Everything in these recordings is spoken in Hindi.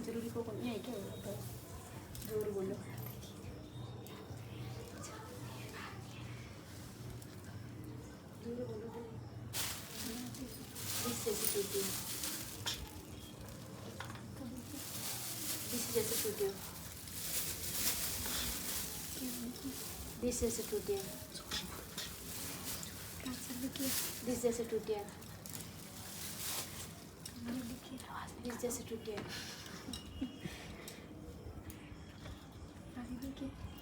जरूरी को नहीं है क्या होता है? जोर बोलो। जोर बोलो। दिस जैसे टूटी, दिस जैसे टूटी, दिस जैसे टूटी, दिस जैसे टूटी, दिस जैसे टूटी,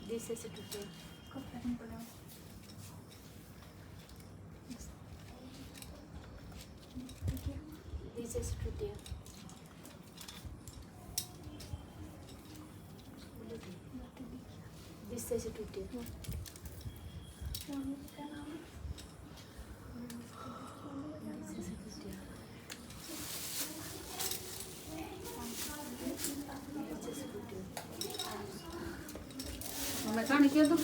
दिस जैसे टूटी, दिस जैसे टूटी, दिस जैसे टूटी, मैं खाने किया तो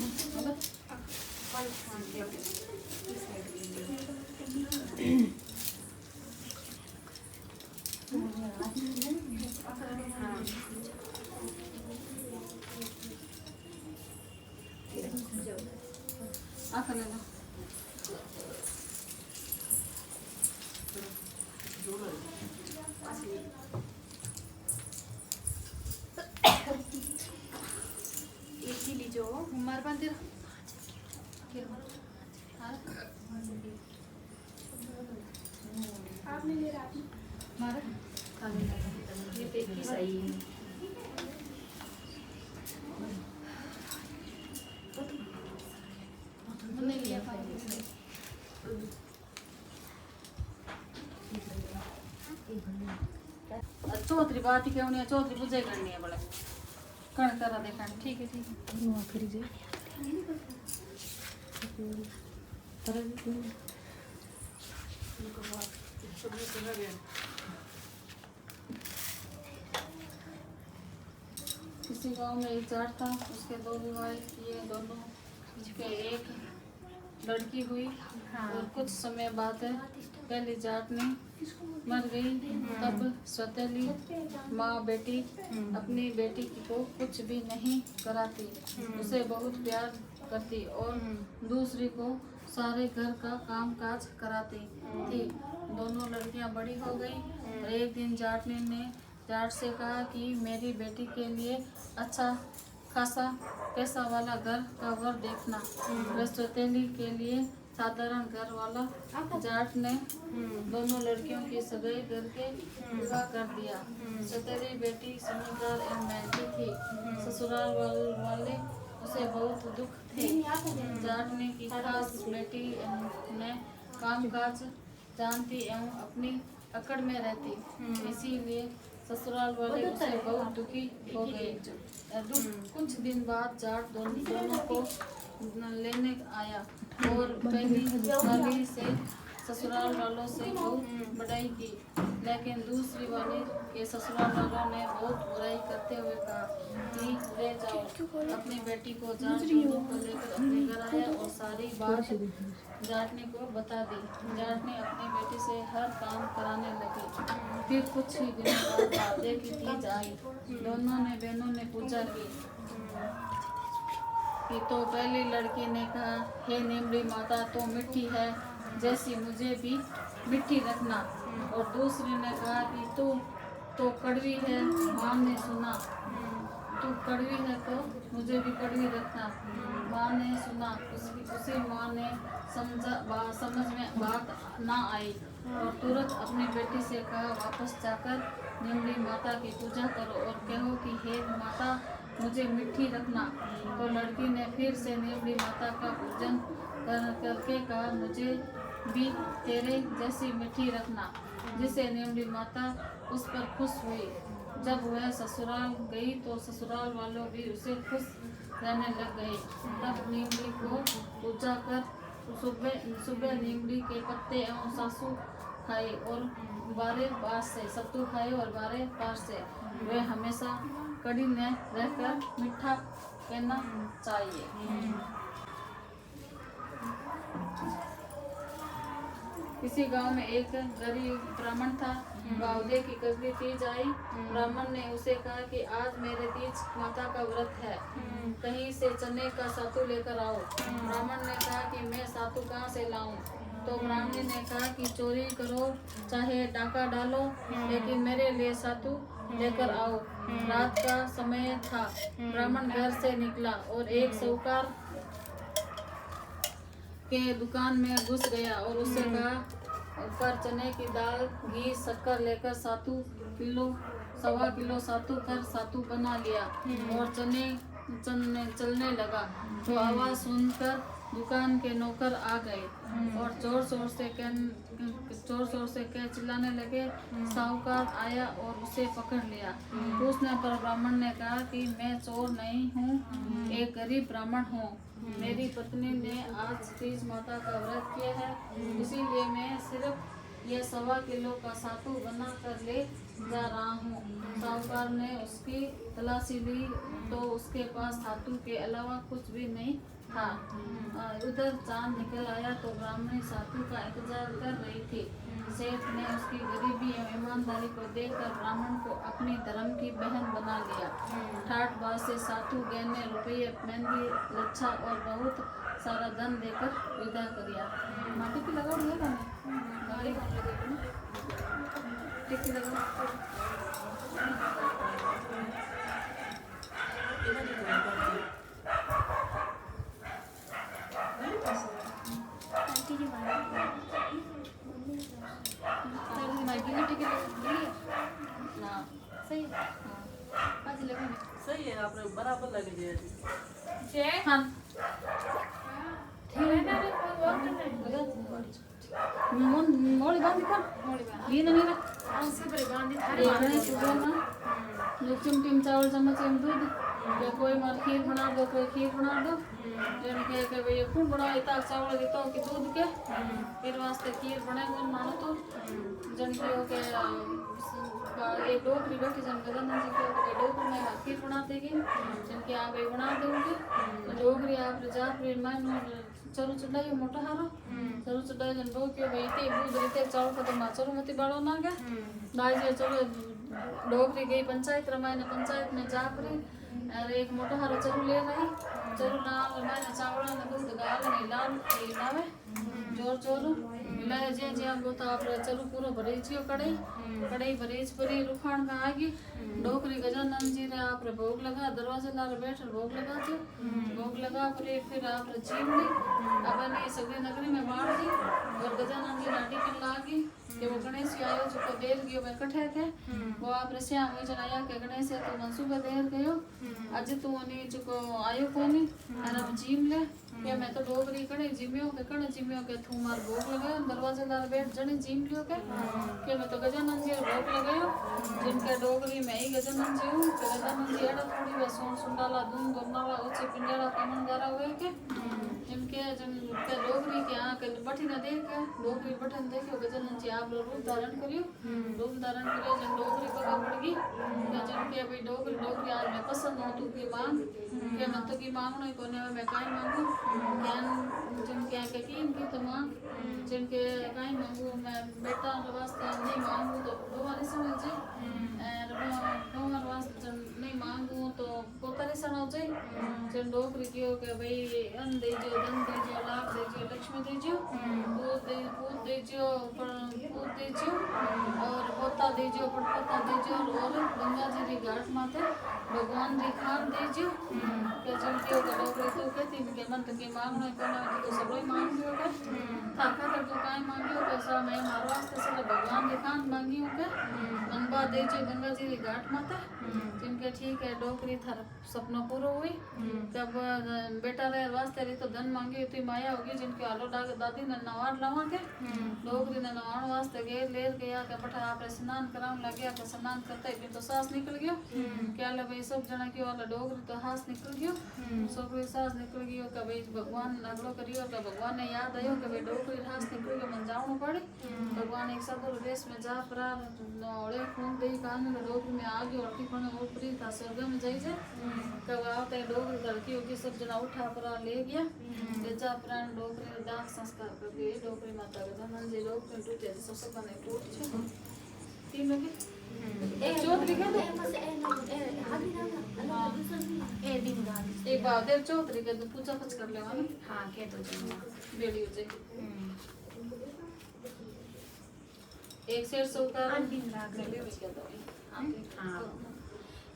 एक ही लीजो मार बांध आपने ले रहा मार ये पेट की सही है। नहीं लिया चौधरी बात ही क्या होनी है, चौधरी बुझे करनी है बड़ा कण करा देखा ठीक है आखिरी जे किसी गांव में एक जाट था, उसके दो विवाह किए, दोनों पे एक लड़की हुई। और कुछ समय बाद पहली जाट ने मर गई। तब सौतेली माँ बेटी अपनी बेटी को कुछ भी नहीं कराती, उसे बहुत प्यार करती और दूसरी को सारे घर का काम काज कराती थी। दोनों लड़कियां बड़ी हो गई और एक दिन जाटनी ने जाट से कहा कि मेरी बेटी के लिए अच्छा खासा पैसा वाला घर का वर देखना। सौतेली के लिए साधारण घर वाला जाट ने दोनों लड़कियों की सगाई करके विवाह कर दिया। सौतेली बेटी समझदार एवं मेहनती थी। ससुराल वाले उसे बहुत दुख थे। जाटने की खास बेटी ने काम काज जानती एवं अपनी अकड़ में रहती, इसीलिए ससुराल वाले उसे बहुत दुखी हो गए। कुछ दिन बाद जाट दोनों को लेने आया और पहली वाली से ससुराल वालों से बहुत बड़ाई की, लेकिन दूसरी वाली के ससुराल वालों ने बहुत बुराई करते हुए कहा कि ले जाओ। अपनी बेटी को जाट दोनों को लेकर अपने घर आया और सारी बात जाटने को बता दी। जाटने अपनी बेटी से हर काम कराने लगी। फिर कुछ ही दिनों बाद बादे की तीज आई। दोनों ने बहनों ने पूजा की तो पहली लड़की ने कहा, हे नीमड़ी माता तो मीठी है, जैसी मुझे भी मिट्टी रखना। और दूसरी ने कहा कि तू तो कड़वी है, माँ ने सुना। तू कड़वी है तो मुझे भी कड़वी रखना। माँ ने सुना। उसी माँ ने समझ में बात ना आई और तुरंत अपनी बेटी से कहा, वापस जाकर नीमड़ी माता की पूजा करो और कहो कि हे माता मुझे मिट्टी रखना। तो लड़की ने फिर से नीमड़ी माता का पूजन करके कहा, मुझे भी तेरे जैसी मिट्टी रखना, जिसे नीमड़ी माता उस पर खुश हुई। जब वह ससुराल गई तो ससुराल वालों भी उसे खुश रहने लग गए। तब नीमड़ी को पूजा कर सुबह नीमड़ी के पत्ते एवं सासू खाए और 12 बार से सत्तू खाए और 12 बार से वे हमेशा कड़ी में रहकर मीठा कहना चाहिए। किसी गांव में एक गरीब ब्राह्मण था। बावदे की कजली तीज आई। ब्राह्मण ने उसे कहा कि आज मेरे तीज माता का व्रत है, कहीं से चने का सातू लेकर आओ। ब्राह्मण ने कहा कि मैं सातू कहाँ से लाऊं? तो ब्राह्मणी ने कहा कि चोरी करो चाहे डाका डालो, लेकिन मेरे लिए सातू लेकर आओ। रात का समय था। ब्राह्मण घर से निकला और एक साहूकार के दुकान में घुस गया और उससे कहा, ऊपर चने की दाल, घी, शक्कर लेकर सातू किलो, 1.25 किलो सातू कर सातू बना लिया और चलने लगा। तो आवाज सुनकर दुकान के नौकर आ गए और जोर जोर से कह चिल्लाने लगे। साहूकार आया और उसे पकड़ लिया। पूछने पर ब्राह्मण ने कहा कि मैं चोर नहीं हूँ, एक गरीब ब्राह्मण हूँ। मेरी पत्नी ने आज तीज माता का व्रत किया है, इसीलिए मैं सिर्फ ये 1.25 किलो का सातू बना कर ले जा रहा हूँ। साहूकार ने उसकी तलाशी ली तो उसके पास सातू के अलावा कुछ भी नहीं था। उधर चांद निकल आया तो ब्राह्मणी सातू का इंतजार कर रही थी। सेठ ने उसकी गरीबी एवं ईमानदारी को देखकर ब्राह्मण को अपनी धर्म की बहन बना लिया। ठाठ बात से सातू गहने, रुपये, मेहंदी, लच्छा और बहुत सारा धन देकर विदा किया। माटी की लगा दिया था माटी कौन लगेगी टिक्की लगा आंटी जी बाहर सही है। आज लगा सही है, आपने बराबर लगे दिया जी। हाँ मोड़ी बांधी कर ये नहीं रहा आंसू पर बांधी ये सुबह ना दो चिमटी चावल चम्मच में दूध या कोई मार खीर बना दो, कोई खीर बना दो। जन के भैया खूब बड़ा इतना चावल की तो कि दूध के फिर वास्ते खीर बने वो मानो तो जन के हो के एक डोकरी बैठी जन गजानन जी के डोकरी में खीर बना देगी, जन के आप बना दोगे डोकरी आप जा फिर मैं चरू चढ़ाई मोटा हारो चरू चढ़ाई जन डो के भाई ते दूध रीते चावल का तो मा चरू मती बाड़ो ना गया दाई जे चलो डोकरी गई पंचायत रमायने पंचायत में जा पड़ी और एक मोटा हारो चरू ले रही चरू ना मैंने चावल ने दूध गाल नहीं लाल लावे जोर जोर मिलाए जे जे हम तो आप चरू पूरा भरे छियो कढ़ाई भरे परी रुखान का आगे डोकरी गजानन जी रे आप भोग लगा दरवाजे लारे बैठ भोग लगा जो भोग लगा फिर आप चीम ली अपने सगळे नगरी में बांट दी और गजानन जी नाटी कर लागी कि वो गणेश आयो जो देर गयो मैं कठे के वो आप रसिया मुझे जनाया के गणेश है तो मनसूबा देर गयो आज तू ने जो आयो कोनी और अब जीम ले के मैं तो डोगरी कणे जिमियो के तू मार भोग लगायो दरवाजे लारे बैठ जने जीम लियो के मैं तो गजानन जी भोग लगायो जिनके डोगरी में ही गजानन जी हूं गजानन जी एड़ा थोड़ी वे सोन सुंडाला दून गोरनाला ऊंचे पिंजड़ा कमन गारा हुए के जिनके जन के डोगरी के आ के बठी न देख के डोगरी बठन देखो गजानन जी आप रूप धारण करियो जन डोगरी पगा पड़ गई जन के भाई डोगरी आज मैं पसंद हो तू की मांग के मैं तो की मांगनो कोने मैं काई मांगू ज्ञान जन के की तो मांग जन के काई मांगू मैं बेटा वास्ते नहीं मांगू तो दोबारा समझ वास्ते नहीं मांगू तो पोतारी सणो जे जन डोगरी कियो के भाई अन्न देजो धन देजो लाभ देजो लक्ष्मी देजो पूत देजो और पोता देजो पड़पोता देजो और गंगा जी री घाट माथे भगवान री खान देजो के जन कियो के डोगरी तो कहती के मन के मांगनो कोना तो सब मांगयो के थाका कर तो काई मांगयो के सा मैं मारो वास्ते से भगवान री खान मांगियो के मनबा देजो गंगा जी री घाट माथे जिनके ठीक है डोगरी थार सपना पूरा हुई जब बेटा रे वास्ते री तो धन मांगी थी माया होगी जिनके आलो दादी ने नवार लावा के डोगरी ने नवाण वास्ते गए लेर गया के बठा आपरे स्नान कराउन लगे के स्नान करते ही तो सांस निकल गयो क्या ले भाई सब जना की वाला डोगरी तो हाथ निकल गयो सब री सांस निकल गयो के भाई भगवान नगड़ो करियो के भगवान ने याद आयो के भाई डोगरी हाथ निकल गयो मन जावणो पड़े भगवान एक सदर देश में जा परा ओळे खून देई कान डोगरी में आ गयो अटी पण ऊपरी था स्वर्ग में जाई जे कब आवते डोगरी धरती होगी सब जना उठा परा ले गया ले जा प्राण डोगरी दाह संस्कार कर दिए डोगरी माता गजानन जी डोगरी टूटे सबसे बने टूट छे तीनों के चौधरी के एक बार देव चौधरी के तो पूजा पाठ कर लेवा ना हाँ के तो जमा बेड़ी जे एक सेठ सौकारो अंतिम राग हाँ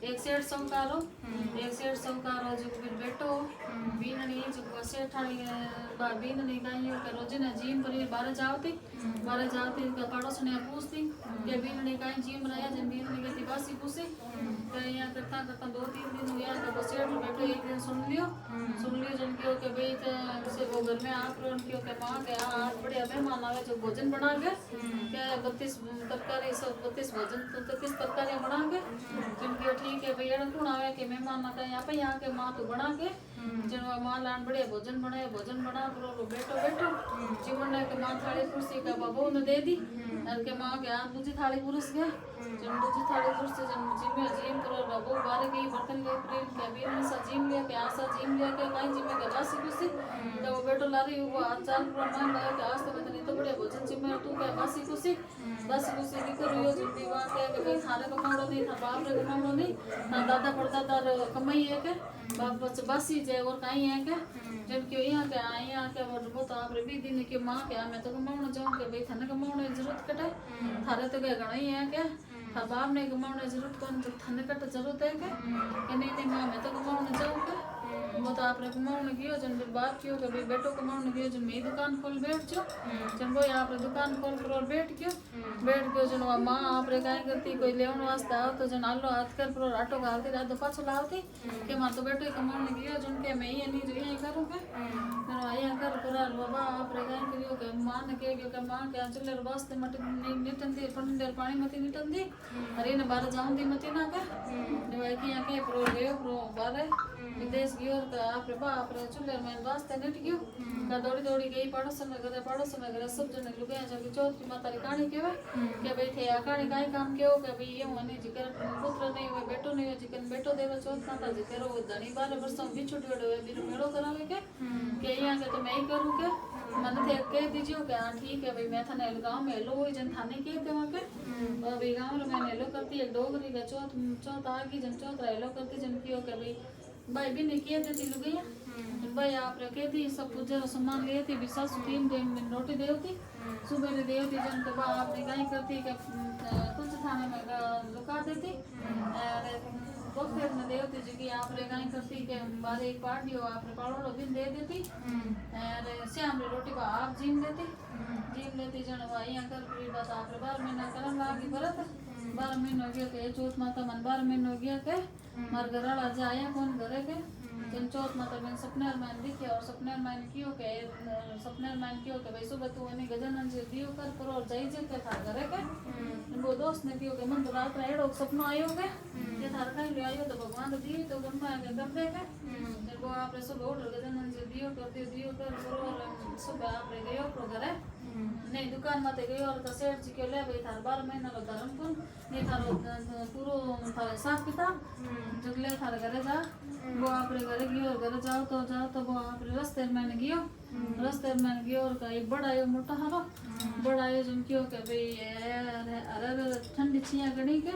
एक सेठ सौकारो जो फिर बेटो बीननी जो सेठानी बीननी गाइयो के रोजिना जीम पर बारे जावती का पड़ोस ने पूछती के बीननी गाय जीम रहा जन बीननी के तिबासी पूछी तो यहाँ करता 2-3 दिन हुआ तो सेठ बेटो एक दिन सुन लियो जन क्यों के भाई से वो घर में आप रोन क्यों के माँ के आज बड़े मेहमान आवे जो भोजन बना के 32 तरकारी सब 32 भोजन 33 तरकारियाँ बना के जन क्यों ठीक है भैया कौन आवे के मेहमान आता यहाँ पे यहाँ के माँ तो बना के जन माँ लान बढ़िया भोजन बना करो बेटो जीवन के माँ थाली कुर्सी का बाबू ने दे दी और के माँ के हाथ दूसरी थाली पुरुष गया जन दूसरी थाली पुरुष से जन जीम करो बाबू बारे के बर्तन ले प्रेम के बीर में सा जीम लिया के आशा जीम लिया के काई जीम के बासी कुर्सी तो वो बेटो ला रही वो आचार प्रमाण लगा के आज तो मैं तो बढ़िया भोजन जीम तू के बासी कुर्सी दिक्कत हुई जन भी बात है कि भाई थारे कमाड़ो नहीं था बाप रे कमाड़ो नहीं ना दादा परदादा कमाई है के बाप बच्चे बासी जे और काई है के जब क्यों यहाँ के वो तो आप भी दिन के माँ के मैं तो कमाने जाऊँ के भाई थाने कमाने जरूरत कटे थारे तो क्या घना ही है के थार बाप ने कमाने जरूरत कौन तो थाने कट जरूरत है के नहीं माँ मैं तो कमाने जाऊँ के वो तो आपने कमाने गयो जन बात क्यों के भाई बेटो कमाने गयो जन मेरी दुकान खोल बैठ जो जन वो यहाँ पर दुकान खोल कर बैठ गयो जन वो माँ आपने क्या करती कोई लेवन वास्ते आओ तो जन आलो हाथ कर पर आटो घालती रात पाछो लावती के माँ तो बेटो कमाने गयो जन के मैं ये नहीं जो यही करूँगा यहाँ कर पूरा बाबा आपने क्या करियो के माँ ने कह के माँ के चुल्हे वास्ते मटी निटन दी पानी मती निटन दी अरे ने बाहर जाऊँ दी मती ना के यहाँ के प्रो गयो प्रो बारे विदेश गयो तो आप चूल्हे में वास्ते निट गयो का दौड़ी गई पड़ोस में करे सब जने लुगाया जाके चौथी माता री कहानी कहवे के भाई थे आ कहानी काई काम केव के भाई ये मने जिकर पुत्र नहीं हुए बेटो नहीं हुए जिकन बेटो देवे चौथ माता जिकर वो धनी 12 वर्षों बिछुट वेडो है बिरो मेड़ो करावे के यहाँ के तो मैं ही करूँ के मन थे कह दीजिए कि हाँ ठीक है भाई मैं थाने गाँव में हेलो हुई जन थाने के थे वहाँ के भाई गाँव में मैंने हेलो करती है डोगरी का चौथ आ गई जन चौथ हेलो करती जन कियो के भाई भी नहीं किए थे लुगैया भाई आप रखे थी सब पूजा सामान लिए थी विशाल तीन दिन रोटी देवती सुबह देवती जन तो आपने कहीं करती कुछ थाने में लुका देती फिर में देवती जी की आप कहीं करती के बारे एक पार्ट दियो आपने पाड़ो भी दे देती श्याम रोटी को आप जीम लेती जन यहाँ कर पूरी बात आप 12 महीना करम लागी भरत 12 महीना हो गया के चौथ माता मन 12 महीना हो गया के मार घर आज आया कौन घरे के जन चौथ माता मैंने सपने मान दिखे और सपने मान कियो के भाई सुबह तू अने गजानन जी दियो कर पर और जाई जे के था घरे के वो दोस्त ने कियो के मन तो रात एड़ो सपनो आयो के ये थार खाई ले आयो तो भगवान तो दियो तो घर में आके कर दे के वो आपरे सुबह उठ गजानन जी दियो कर और सुबह आपरे गयो pro घरे नहीं दुकान में गयो और तो सेठ जी के ले भाई थार 12 महीना का धर्म पुन नहीं थारो पूरो थारे हिसाब किताब जगले थारे घरे जा वो आपरे घरे गयो और घरे जाओ तो वो आपरे रास्ते में गयो और कई बड़ा आयो मोटा हारो बड़ा आयो जन क्यों के भाई अरे ठंडी छिया गणी के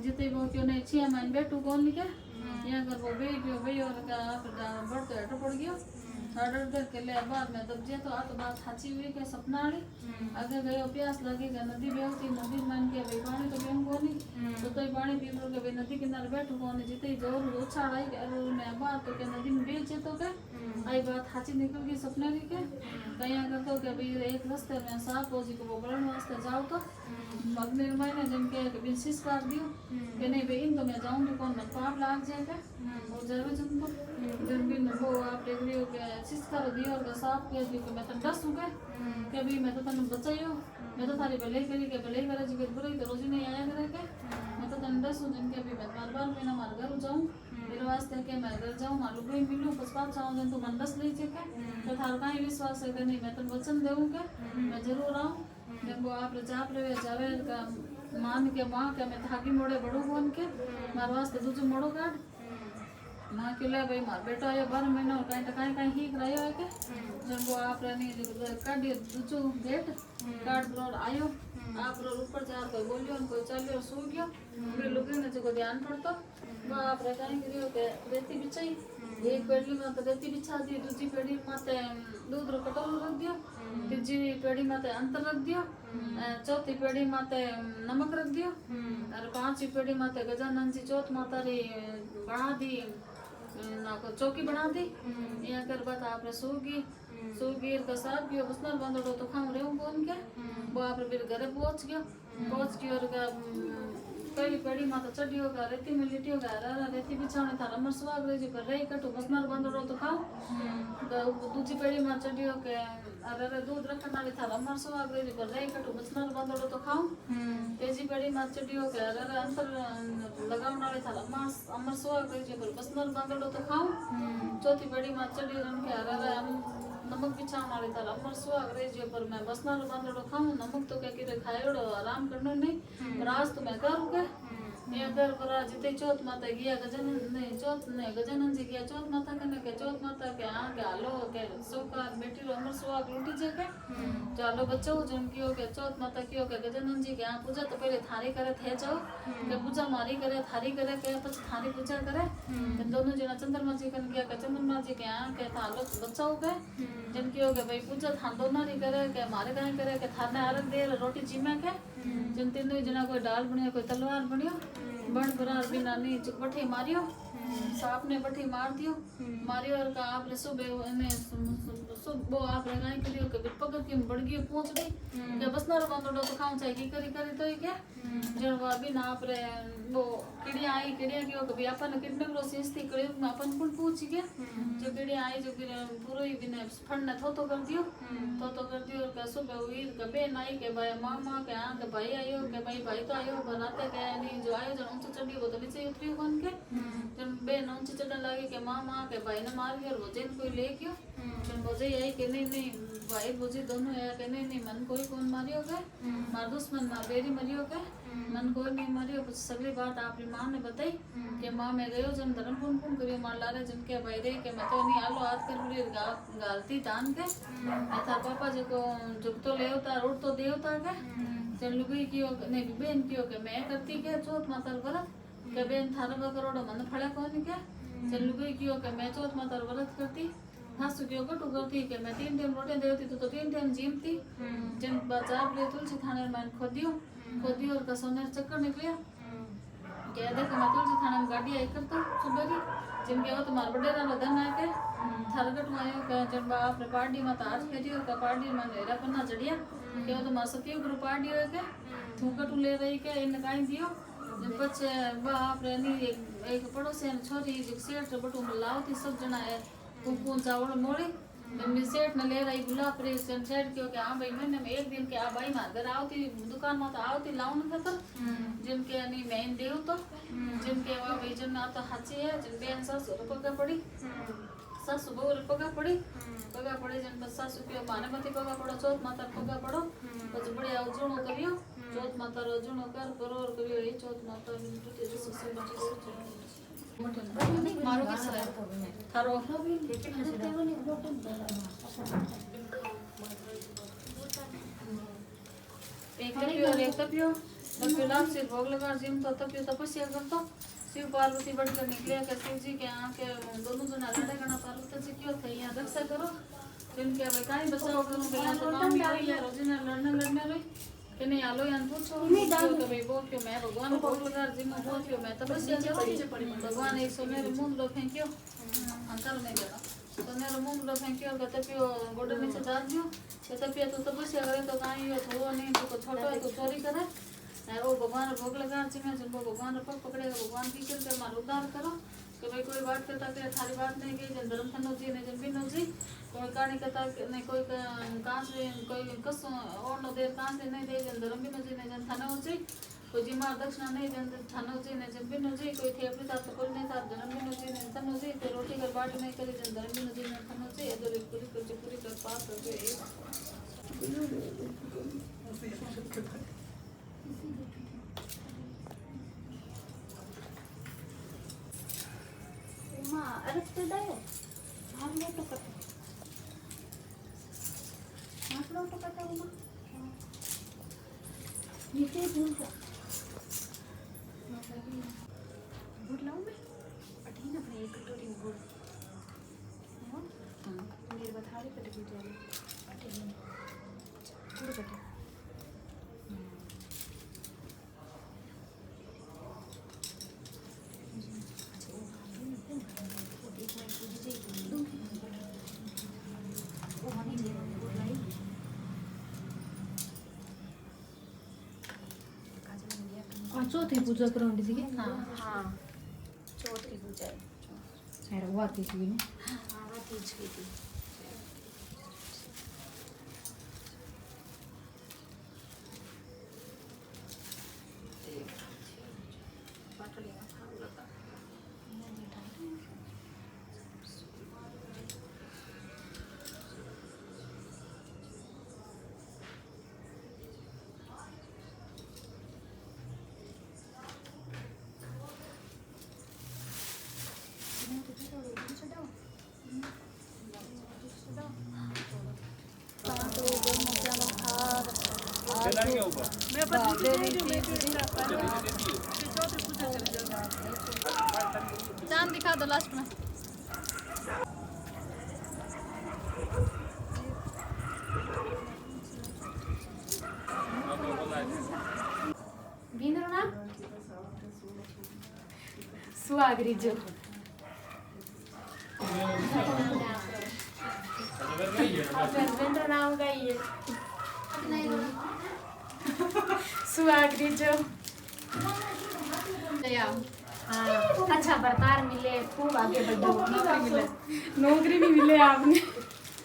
जिते वो क्यों नहीं छिया मान बैठू कौन के यहाँ कर वो बैठ गयो भाई और का बढ़ते हट पड़ गयो ऑर्डर दे के ले बाद में दब जे तो आ तो बात साची हुई के सपना आड़ी आगे गयो प्यास लगी के नदी बेवती नदी मान के भाई पानी तो बेम कोनी तो पानी पी के भाई नदी किनारे बैठो कोनी जिते जोर उछाल आई के मैं बात तो के नदी में बेचे तो के आई बात साची निकल गई सपने की के कहीं कर तो के भाई एक रास्ते में साफ हो जी को बोलण वास्ते जाओ तो अग्नि महीने जन के विशेष कर दियो कि नहीं भाई इन तो मैं जाऊंगी कौन न पाप लाग जाएगा और जरूर जन तो जन भी वो आप देख लियो के सिस्कार दियो और साफ किया दियो कि मैं तो डस हो गए कि भाई मैं तो तने बचाइयो मैं तो थारी भले करी के भले करे जी बुराई तो रोज नहीं आया करे के मैं तो तने डस हूं जन के भी मैं बार महीना मार घर जाऊं मेरे वास्ते के मैं घर जाऊं मालूम कोई मिलूं पछपात चाहूं जन तो मन डस ले जे के तो थार काई विश्वास है कि नहीं मैं तो वचन देऊं के मैं जरूर आऊं जब वो आप चाप ले जावे का मान के मां के मैं थाकी मोड़े बड़ो बोन के मार वास्ते दूजो मोड़ो काट मां के ले भाई मार बेटा आयो 12 महीना और काई ही करायो है के जब वो आप रे काट दियो दूजो गेट काट ब्रोड आयो आप रो ऊपर जा कोई बोलियो कोई चलियो सो गयो वे लोग ने जो ध्यान पड़तो बाप रे काई करियो के रेती बिछाई एक पेड़ी में तो रेती बिछा दी दूसरी पेड़ी माते दूध रो कटोरो रख दियो तीसरी पेड़ी माते अंतर रख दियो चौथी पेड़ी माते नमक रख दियो और पांचवी पेड़ी माते गजानन जी चौथ माता री बना दी ना को चौकी बना दी या कर बात आपने सूगी का साथ भी बसनर बांधड़ो तो खाऊं रेऊ बोन के वो आप फिर घरे पहुंच गयो और का कई पेड़ी माता चढ़ियो का रेती में लिटियो का रा रेती बिछाने था रमर स्वाग रे जी पर रे कटो बसनर बांधड़ो तो खाऊं दूसरी पेड़ी में चढ़ियो के अरे दूध रखने वाली था रमर स्वाग रे जी पर रे कटो बसनर बांधड़ो तो खाऊं तेजी पेड़ी में चढ़ियो के अरे अंतर लगावने वाली था अमर स्वाग रे जी पर बसनर बांधड़ो तो खाऊं चौथी पेड़ी में चढ़ियो जन के अरे नमक बिछाने वाली था अमर स्वाग रे जी पर मैं बसनर बांधड़ो खाऊं नमक तो क्या किरे खाएड़ो आराम करनो नहीं पर आज तो मैं करूँगा ये घर पर जिते चौथ माता गया गजानन जी गया चौथ माता कने के चौथ माता के के हालो के सोकार बेटी रो अमर सुहाग लूटी जे के चालो बच्चो जन कियो के चौथ माता कियो के गजानन जी के यहाँ पूजा तो पहले थारी करे थे जाओ के पूजा मारी करे थारी करे के પછી थारी पूजा करे दोनों जना चंद्रमा जी कन गया के चंद्रमा जी के यहाँ के थालो बच्चो के जन कियो के भाई पूजा थान दोना री करे के मारे काई करे के थाने आरत दे रोटी जीमे के जन तीनों जना कोई डाल बनियो कोई तलवार बनियो बण बरार बिना नी बठी मारियो सांप ने बठी मार दियो मारियो और का आपने सुबह ने सुबह आपने काई करियो के पग की बढ़ गई पहुंच गई के बसनर बांधड़ो तो खाऊं चाहिए करी तो ही के जन वा बिना आपरे वो किड़िया आई किड़िया कियो के अपन कितने रो सिस्ती करे अपन कुल पूछ गया जो किड़िया आई जो पूरो ही बिना फंड तो कर दियो और का सुबह हुई के बेन आई के भाई मामा के आ के भाई आयो के भाई तो आयो बनाते के नहीं जो आयो जन ऊंचे चढ़ी वो तो नीचे उतरी कौन के जन बेन ऊंचे चढ़ने लगी के मामा के भाई ने मार दिया और वो जेन कोई ले गयो जन बोझे आई के नहीं भाई बोझे दोनों है के नहीं मन कोई कौन मारियो के मार दुश्मन मार बेरी मरियो के मन कोई नहीं मारियो कुछ सगली बात आपकी माँ ने बताई कि माँ मैं गयो जन धर्म पुन करियो मार लारे जन के भाई रे के मैं तो नहीं आलो हाथ कर बुरी गालती दान के था पापा जी को जुग तो ले उतार उठ तो दे उतार के जन लुगी कियो नहीं बेन कियो के मैं करती के चौथ माता व्रत के बेन थारा करोड़ो मन फड़ा कौन के जन लुगी कियो के मैं चौथ माता व्रत करती हासु कियो कटु करती के मैं 3 टाइम रोटी देती तो 3 टाइम जीमती जन बचा ले तुलसी थाने में खोदियो और का सोनेर चक्कर निकलिया क्या देखो मैं तुलसी थाने में गाड़ी आई करता सुबह जिनके वो तुम्हारे बड़े ना धन है के थारगट मायो के जन बाप रे पार्टी में ताज फेरियो का पार्टी में नेरा पन्ना चढ़िया के वो तुम्हारे सतियो गुरु पार्टी है के थूकटू ले रही के इन काई दियो जब बच्चे बाप रे नी एक पड़ोसी छोरी जो सेठ बटू लावती सब जना है कुकू चावल मोड़ी मम्मी सेठ ने ले रही गुलाब रे सेठ क्यों के हां भाई महीने में एक दिन के आ भाई मार घर आवती दुकान में तो आवती लाउन था जिनके नहीं मैं देव तो जिनके वा भाई जन ना तो हाची है जिन बेन सासु पगा पड़ी सासु बहु पगा पड़ी जन सासु के माने मती पगा पड़ो चौथ माता पगा पड़ो પછી બડે આવજણો કર્યો चौथ माता रो जणो कर करोर करियो ये चौथ माता टूटे जो ससे मारो के सर थारो एक तपियो लाभ से भोग लगा जिम तो तपियो तपस्या करतो शिव पार्वती बढ़कर निकले के शिव जी के यहाँ के दोनों जना लड़ाई करना पार्वती जी क्यों थे यहाँ रक्षा करो जिनके अब काई बचाओ करूं के यहाँ तो काम भी हुई है रोजिना लड़ने रही कि नहीं आलो यहाँ पूछो कि भाई वो क्यों मैं भगवान भोग लगा जी मैं वो क्यों मैं तपस्या करो भगवान एक सोने मुंह लो फेंकियो अंकल नहीं देना सोने मुंह लो फेंकियो के तपियो गोडे नीचे डाल दियो के तपिया तो तपस्या करे तो काई यो थोड़ो नहीं तो छोटो है तो चोरी करे वो भगवान भोग लगा जी मैं जब भगवान पग पकड़ेगा भगवान की कर मार उद्धार करो कि भाई कोई बात करता कि थारी बात नहीं गई जन धर्म थनो जी ने जन बिनो जी कोई कहानी कहता नहीं कोई कहाँ से कोई कस और न देर कहाँ से नहीं दे जन धर्म बिनो जी ने जन थनो जी कोई जी मार दक्षिणा नहीं जन थनो जी ने जन बिनो जी कोई थे अपने साथ कोई नहीं था धर्म बिनो जी ने थनो जी कोई रोटी कर बाटी नहीं करी जन धर्म बिनो जी ने थनो जी इधर पूरी कर पास हो गई अरे तो दायो हम लोग तो करते आप लोग तो करते हो नीचे दूर का गुड़ लाऊं मैं अठी ना अपने एक कटोरी में गुड़ मेरे बता रहे कटे गुड़ वाले अठी गुड़ कटे चौथी पूजा कराउंडी थी हाँ हाँ चौथी पूजा है सारा हुआ थी ना हाँ वो तीज की थी चांद दिखा दो लास्ट में। बींद्रो ना सुहागरी जो हस्बैंड नाम का ही है सुहागरी जो हाँ अच्छा बरतार मिले खूब आगे बढ़ो नौकरी भी मिले आपने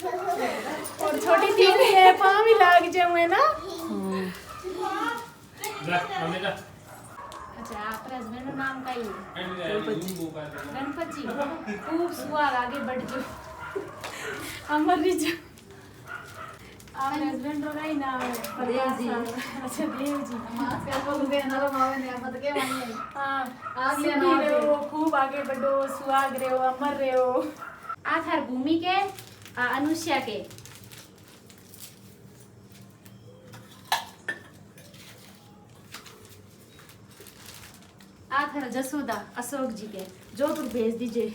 और छोटी सी भी है पाँव भी लाग जाए ना अच्छा आप हस्बैंड नाम का ही है गणपति खूब सुहाग आगे बढ़ जो अमर जी जो आप हस्बैंड का ही नाम है देव जी अच्छा देव जी हाँ सुखी रहो खूब आगे बढ़ो सुहाग रहो अमर रहो आ थार भूमि के अनुष्या के आ थारा जसोदा अशोक जी के जोधपुर भेज दीजिए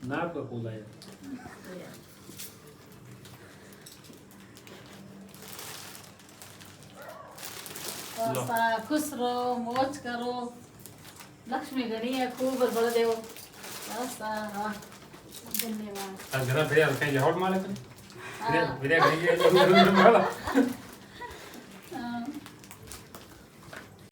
नाप का फूल है खुश रहो मौज करो लक्ष्मी घनी है खूब बल देव धन्यवाद आज घर पे यार कहीं हॉट माले विद्या विद्या कहीं